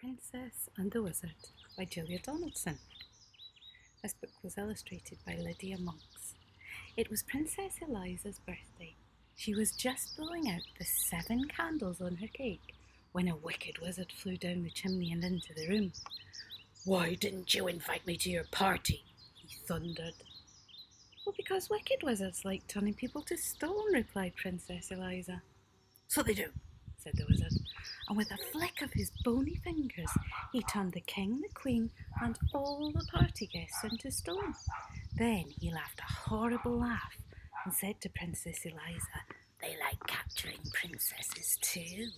Princess and the Wizard by Julia Donaldson. This book was illustrated by Lydia Monks. It was Princess Eliza's birthday. She was just blowing out the 7 candles on her cake when a wicked wizard flew down the chimney and into the room. "Why didn't you invite me to your party?" he thundered. "Well, because wicked wizards like turning people to stone," replied Princess Eliza. "So they do," said the wizard, and with a flick of his bony fingers he turned the king, the queen, and all the party guests into stone. Then he laughed a horrible laugh and said to Princess Eliza, "They like capturing princesses too."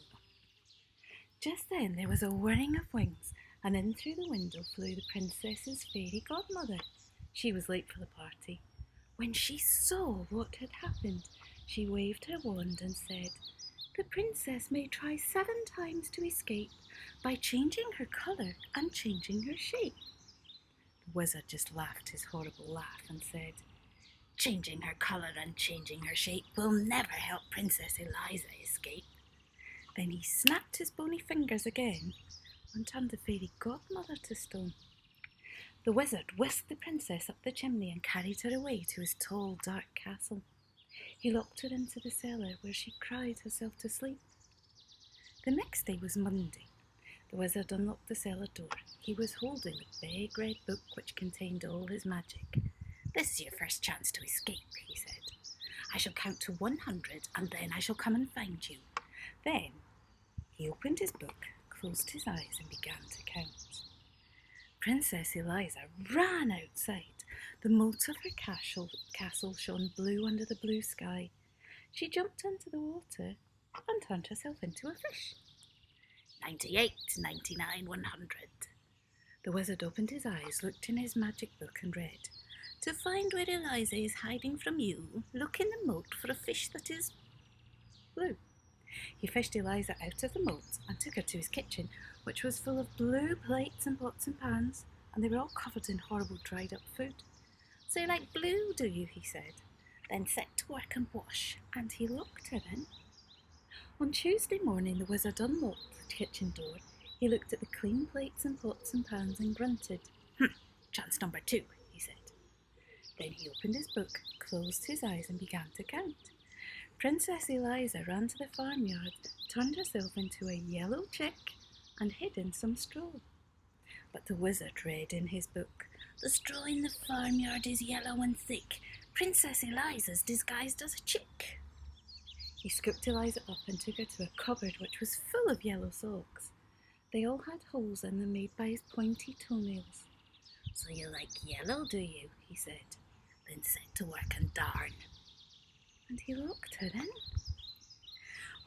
Just then there was a whirring of wings, and in through the window flew the princess's fairy godmother. She was late for the party. When she saw what had happened, she waved her wand and said, "The princess may try 7 times to escape by changing her colour and changing her shape." The wizard just laughed his horrible laugh and said, "Changing her colour and changing her shape will never help Princess Eliza escape." Then he snapped his bony fingers again and turned the fairy godmother to stone. The wizard whisked the princess up the chimney and carried her away to his tall, dark castle. He locked her into the cellar where she cried herself to sleep. The next day was Monday. The wizard unlocked the cellar door. He was holding a big red book which contained all his magic. "This is your first chance to escape," he said. "I shall count to 100 and then I shall come and find you." Then he opened his book, closed his eyes and began to count. Princess Eliza ran outside. The moat of her castle shone blue under the blue sky. She jumped into the water and turned herself into a fish. 98, 99, 100. The wizard opened his eyes, looked in his magic book and read, "To find where Eliza is hiding from you, look in the moat for a fish that is blue." He fished Eliza out of the moat and took her to his kitchen, which was full of blue plates and pots and pans, and they were all covered in horrible dried up food. "So you like blue, do you?" he said. "Then set to work and wash," and he locked her in. On Tuesday morning the wizard unlocked the kitchen door. He looked at the clean plates and pots and pans and grunted. "Chance number 2, he said. Then he opened his book, closed his eyes and began to count. Princess Eliza ran to the farmyard, turned herself into a yellow chick and hid in some straw. But the wizard read in his book, "The straw in the farmyard is yellow and thick. Princess Eliza's disguised as a chick." He scooped Eliza up and took her to a cupboard which was full of yellow socks. They all had holes in them made by his pointy toenails. "So you like yellow, do you?" he said. "Then set to work and darn." And he locked her in.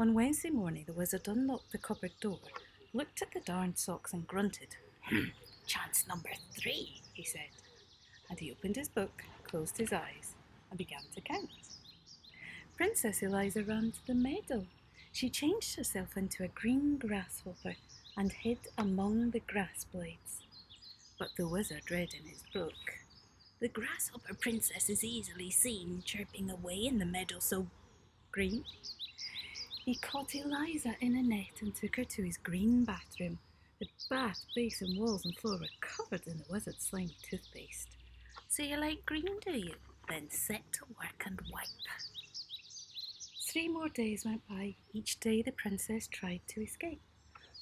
On Wednesday morning the wizard unlocked the cupboard door, looked at the darned socks and grunted. "Chance number 3, he said. And he opened his book, closed his eyes and began to count. Princess Eliza ran to the meadow. She changed herself into a green grasshopper and hid among the grass blades. But the wizard read in his book, "The grasshopper princess is easily seen, chirping away in the meadow so green." He caught Eliza in a net and took her to his green bathroom. The bath, basin, walls and floor were covered in the wizard's slimy toothpaste. "So you like green, do you? Then set to work and wipe." 3 more days went by. Each day the princess tried to escape.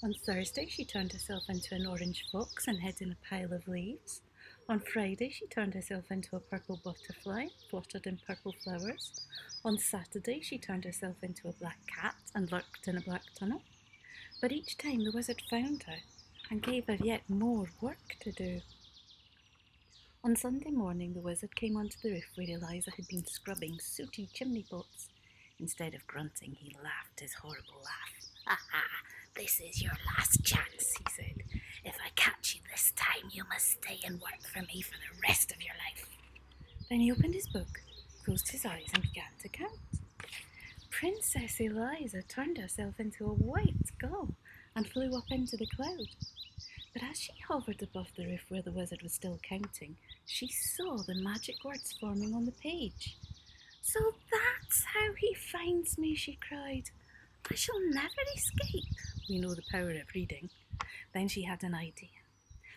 On Thursday she turned herself into an orange fox and hid in a pile of leaves. On Friday she turned herself into a purple butterfly, fluttered in purple flowers. On Saturday she turned herself into a black cat and lurked in a black tunnel. But each time the wizard found her and gave her yet more work to do. On Sunday morning the wizard came onto the roof where Eliza had been scrubbing sooty chimney pots. Instead of grunting, he laughed his horrible laugh. "Ha! This is your last chance," he said. "If I catch you this time, you must stay and work for me for the rest of your life." Then he opened his book, closed his eyes and began to count. Princess Eliza turned herself into a white gull and flew up into the cloud. But as she hovered above the roof where the wizard was still counting, she saw the magic words forming on the page. "So that's how he finds me," she cried. "I shall never escape." We know the power of reading. Then she had an idea.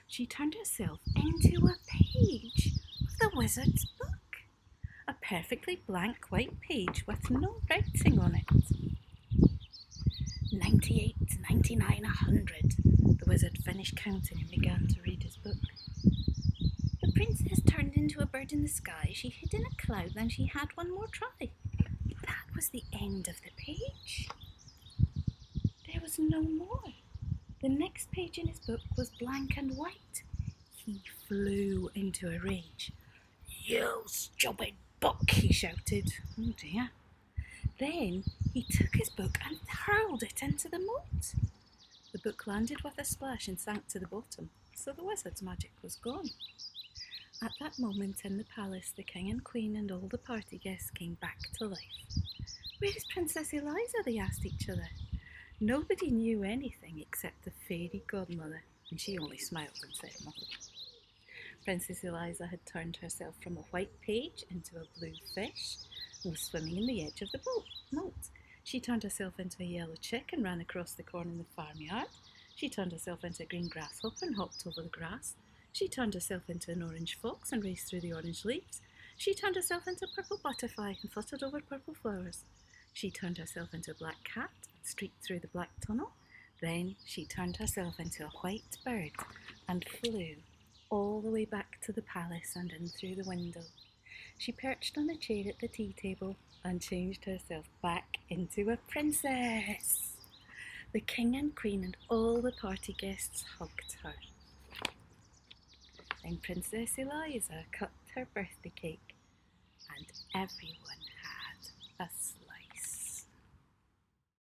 She turned herself into a page of the wizard's book. A perfectly blank white page with no writing on it. 98, 99, 100. The wizard finished counting and began to read his book. The princess turned into a bird in the sky. She hid in a cloud, then she had one more try. That was the end of the page. There was no more. The next page in his book was blank and white. He flew into a rage. "You stupid book," he shouted. Oh dear. Then he took his book and hurled it into the moat. The book landed with a splash and sank to the bottom, so the wizard's magic was gone. At that moment in the palace, the king and queen and all the party guests came back to life. "Where is Princess Eliza?" they asked each other. Nobody knew anything except the fairy godmother, and she only smiled and said nothing. Princess Eliza had turned herself from a white page into a blue fish and was swimming in the edge of the moat. She turned herself into a yellow chick and ran across the corn in the farmyard. She turned herself into a green grasshopper and hopped over the grass. She turned herself into an orange fox and raced through the orange leaves. She turned herself into a purple butterfly and fluttered over purple flowers. She turned herself into a black cat and streaked through the black tunnel. Then she turned herself into a white bird and flew all the way back to the palace and in through the window. She perched on a chair at the tea table and changed herself back into a princess. The king and queen and all the party guests hugged her. Then Princess Eliza cut her birthday cake and everyone had a sleep.